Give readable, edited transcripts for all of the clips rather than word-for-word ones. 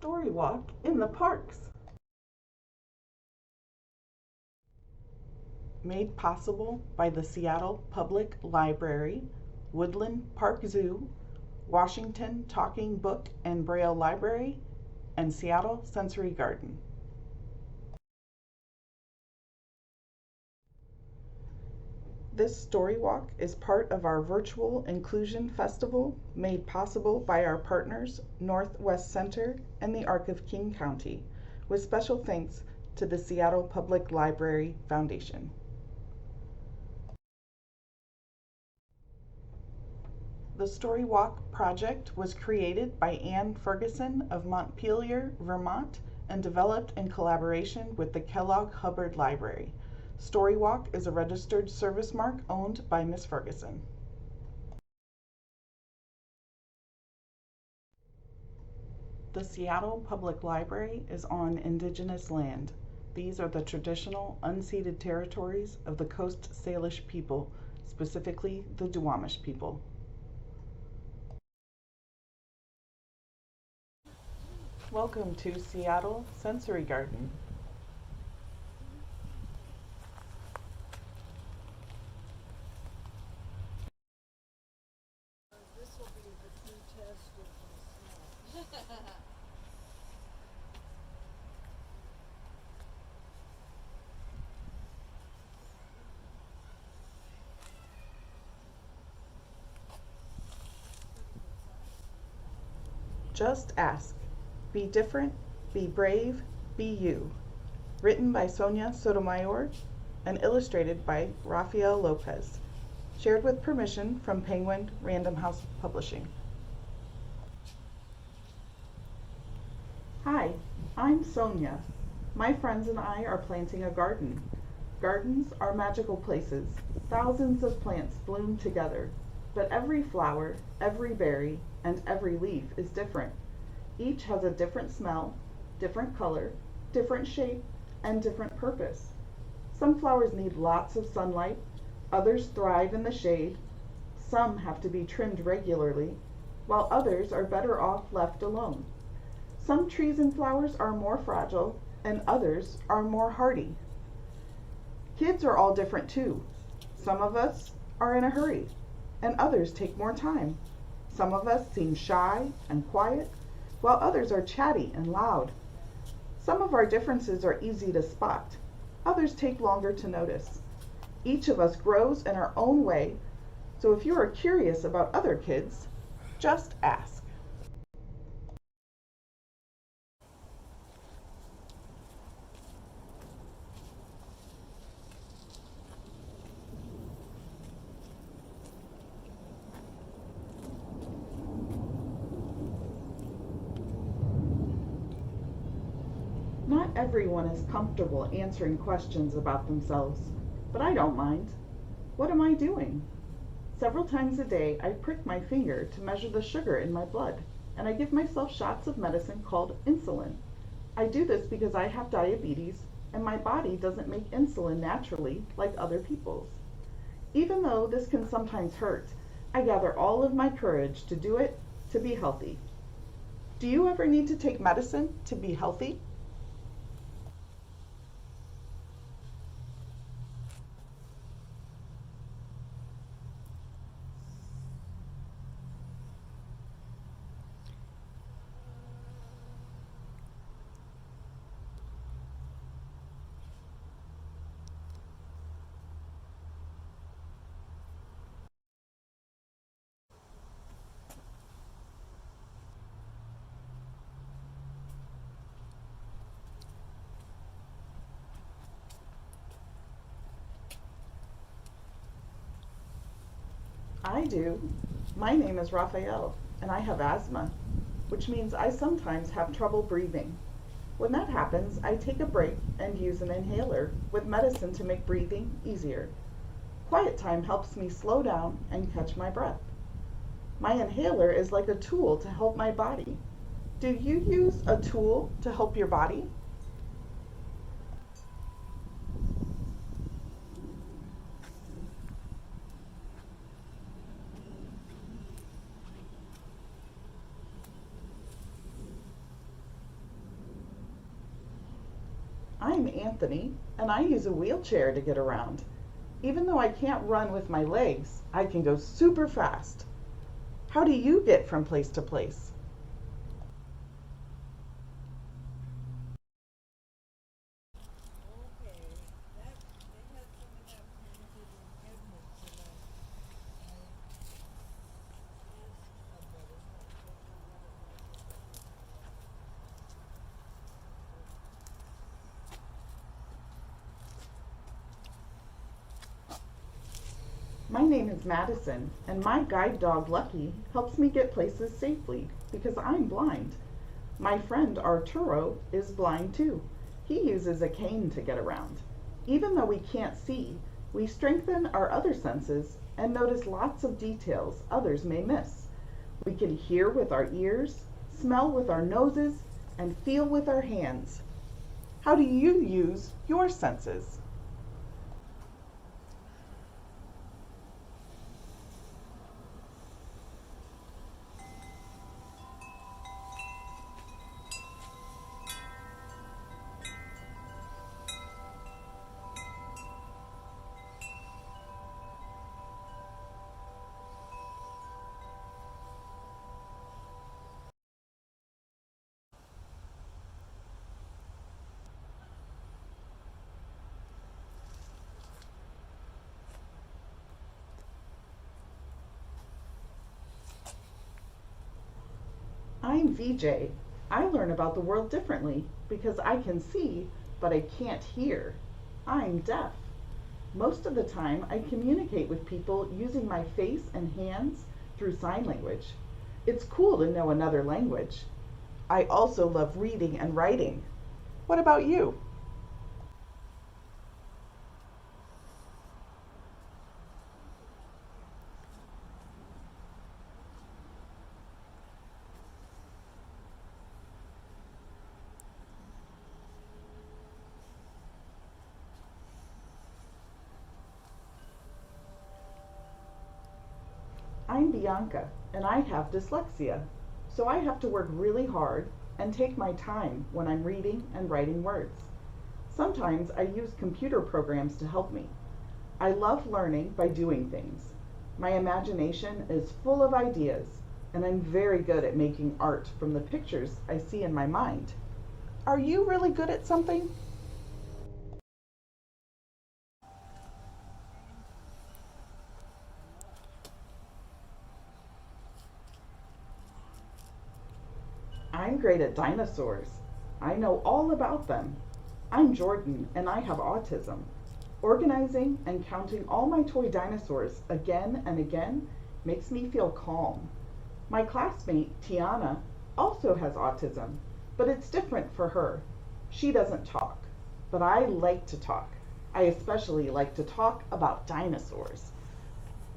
StoryWalk in the parks. Made possible by the Seattle Public Library, Woodland Park Zoo, Washington Talking Book and Braille Library, and Seattle Sensory Garden. This StoryWalk is part of our virtual inclusion festival made possible by our partners Northwest Center and the Arc of King County, with special thanks to the Seattle Public Library Foundation. The StoryWalk Project was created by Anne Ferguson of Montpelier, Vermont, and developed in collaboration with the Kellogg-Hubbard Library. StoryWalk is a registered service mark owned by Ms. Ferguson. The Seattle Public Library is on Indigenous land. These are the traditional unceded territories of the Coast Salish people, specifically the Duwamish people. Welcome to Seattle Sensory Garden. This will be the true test of my smell. Just ask. Be different, be brave, be you. Written by Sonia Sotomayor and illustrated by Rafael Lopez. Shared with permission from Penguin Random House Publishing. Hi, I'm Sonia. My friends and I are planting a garden. Gardens are magical places. Thousands of plants bloom together, but every flower, every berry, and every leaf is different. Each has a different smell, different color, different shape, and different purpose. Some flowers need lots of sunlight, others thrive in the shade, some have to be trimmed regularly, while others are better off left alone. Some trees and flowers are more fragile, and others are more hardy. Kids are all different too. Some of us are in a hurry, and others take more time. Some of us seem shy and quiet, while others are chatty and loud. Some of our differences are easy to spot. Others take longer to notice. Each of us grows in our own way, so if you are curious about other kids, just ask. Not everyone is comfortable answering questions about themselves, but I don't mind. What am I doing? Several times a day, I prick my finger to measure the sugar in my blood, and I give myself shots of medicine called insulin. I do this because I have diabetes, and my body doesn't make insulin naturally like other people's. Even though this can sometimes hurt, I gather all of my courage to do it to be healthy. Do you ever need to take medicine to be healthy? I do. My name is Raphael, and I have asthma, which means I sometimes have trouble breathing. When that happens, I take a break and use an inhaler with medicine to make breathing easier. Quiet time helps me slow down and catch my breath. My inhaler is like a tool to help my body. Do you use a tool to help your body? I'm Anthony, and I use a wheelchair to get around. Even though I can't run with my legs, I can go super fast. How do you get from place to place? Okay, that they had some of that printed in Edmonton. I asked somebody, I don't know what it was. My name is Madison, and my guide dog Lucky helps me get places safely because I'm blind. My friend Arturo is blind too. He uses a cane to get around. Even though we can't see, we strengthen our other senses and notice lots of details others may miss. We can hear with our ears, smell with our noses, and feel with our hands. How do you use your senses? I'm VJ. I learn about the world differently because I can see, but I can't hear. I'm deaf. Most of the time, I communicate with people using my face and hands through sign language. It's cool to know another language. I also love reading and writing. What about you? I'm Bianca, and I have dyslexia, so I have to work really hard and take my time when I'm reading and writing words. Sometimes I use computer programs to help me. I love learning by doing things. My imagination is full of ideas, and I'm very good at making art from the pictures I see in my mind. Are you really good at something? I'm great at dinosaurs. I know all about them. I'm Jordan, and I have autism. Organizing and counting all my toy dinosaurs again and again makes me feel calm. My classmate, Tiana, also has autism, but it's different for her. She doesn't talk, but I like to talk. I especially like to talk about dinosaurs.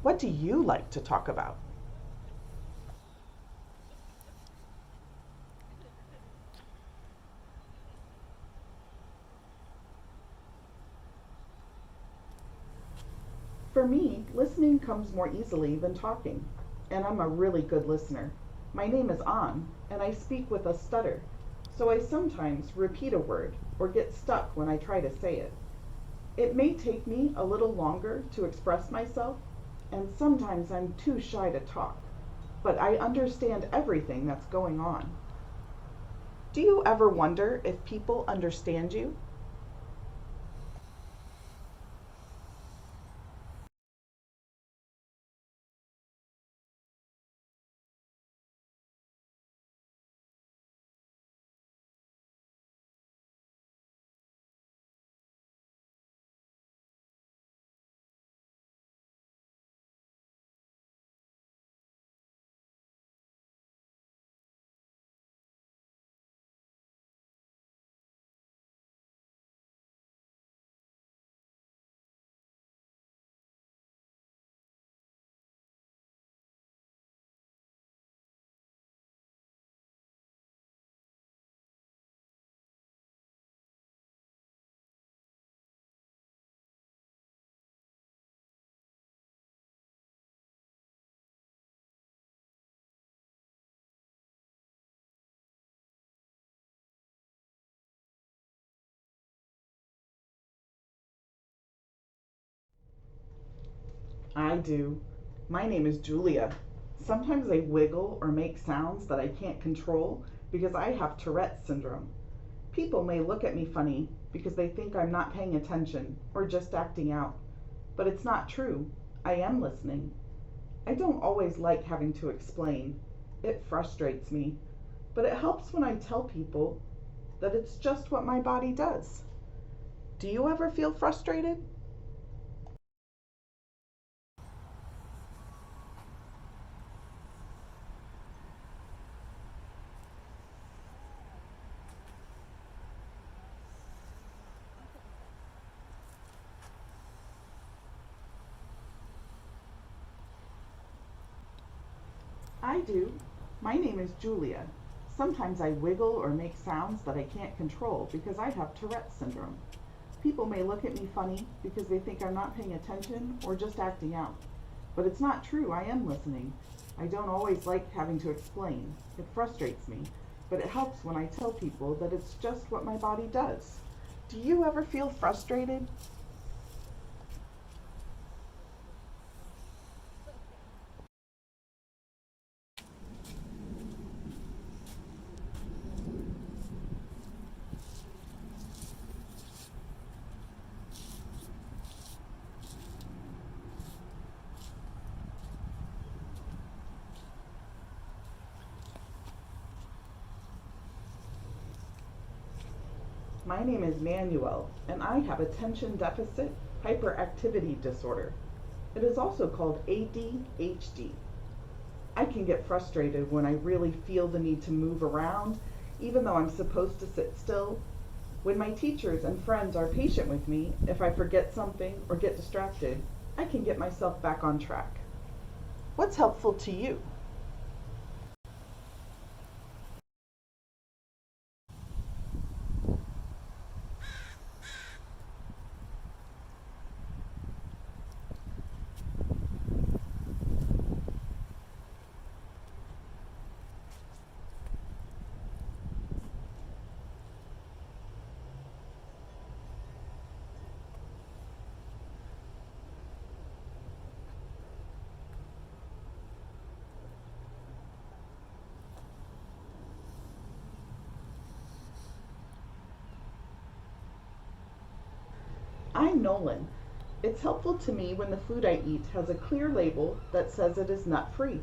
What do you like to talk about? For me, listening comes more easily than talking, and I'm a really good listener. My name is Anne, and I speak with a stutter, so I sometimes repeat a word or get stuck when I try to say it. It may take me a little longer to express myself, and sometimes I'm too shy to talk, but I understand everything that's going on. Do you ever wonder if people understand you? I do. My name is Julia. Sometimes I wiggle or make sounds that I can't control because I have Tourette's syndrome. People may look at me funny because they think I'm not paying attention or just acting out, but it's not true. I am listening. I don't always like having to explain. It frustrates me, but it helps when I tell people that it's just what my body does. Do you ever feel frustrated? I do. My name is Julia. Sometimes I wiggle or make sounds that I can't control because I have Tourette's syndrome. People may look at me funny because they think I'm not paying attention or just acting out. But it's not true, I am listening. I don't always like having to explain. It frustrates me, but it helps when I tell people that it's just what my body does. Do you ever feel frustrated? My name is Manuel, and I have attention deficit hyperactivity disorder. It is also called ADHD. I can get frustrated when I really feel the need to move around, even though I'm supposed to sit still. When my teachers and friends are patient with me, if I forget something or get distracted, I can get myself back on track. What's helpful to you? I'm Nolan. It's helpful to me when the food I eat has a clear label that says it is nut free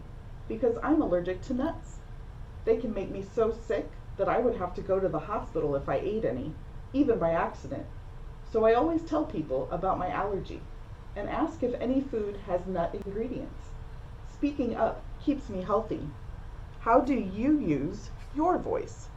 because I'm allergic to nuts. They can make me so sick that I would have to go to the hospital if I ate any, even by accident. So I always tell people about my allergy and ask if any food has nut ingredients. Speaking up keeps me healthy. How do you use your voice?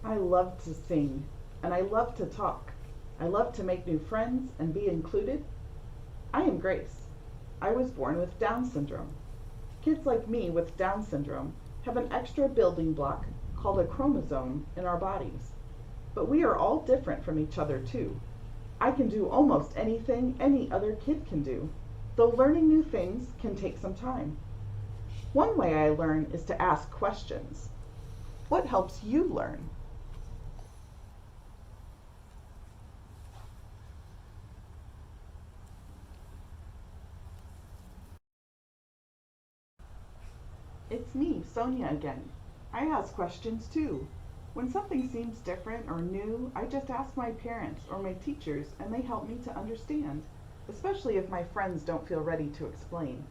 I love to sing and I love to talk. I love to make new friends and be included. I am Grace. I was born with Down syndrome. Kids like me with Down syndrome have an extra building block called a chromosome in our bodies. But we are all different from each other too. I can do almost anything any other kid can do, though learning new things can take some time. One way I learn is to ask questions. What helps you learn? It's me, Sonia again. I ask questions too. When something seems different or new, I just ask my parents or my teachers and they help me to understand, especially if my friends don't feel ready to explain.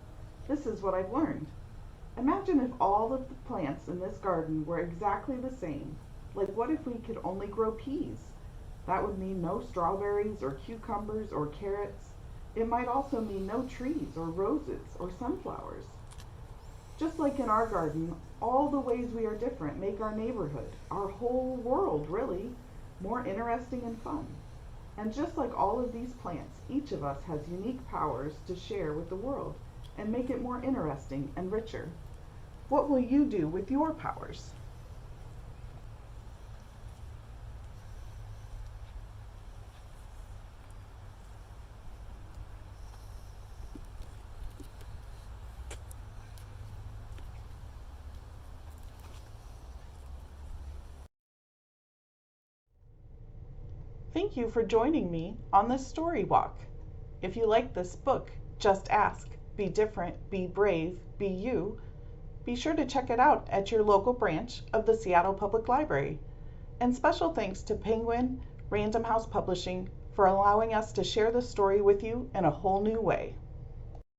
This is what I've learned. Imagine if all of the plants in this garden were exactly the same. Like what if we could only grow peas? That would mean no strawberries or cucumbers or carrots. It might also mean no trees or roses or sunflowers. Just like in our garden, all the ways we are different make our neighborhood, our whole world really, more interesting and fun. And just like all of these plants, each of us has unique powers to share with the world and make it more interesting and richer. What will you do with your powers? Thank you for joining me on this story walk. If you like this book, just ask, be different, be brave, be you. Be sure to check it out at your local branch of the Seattle Public Library. And special thanks to Penguin Random House Publishing for allowing us to share this story with you in a whole new way.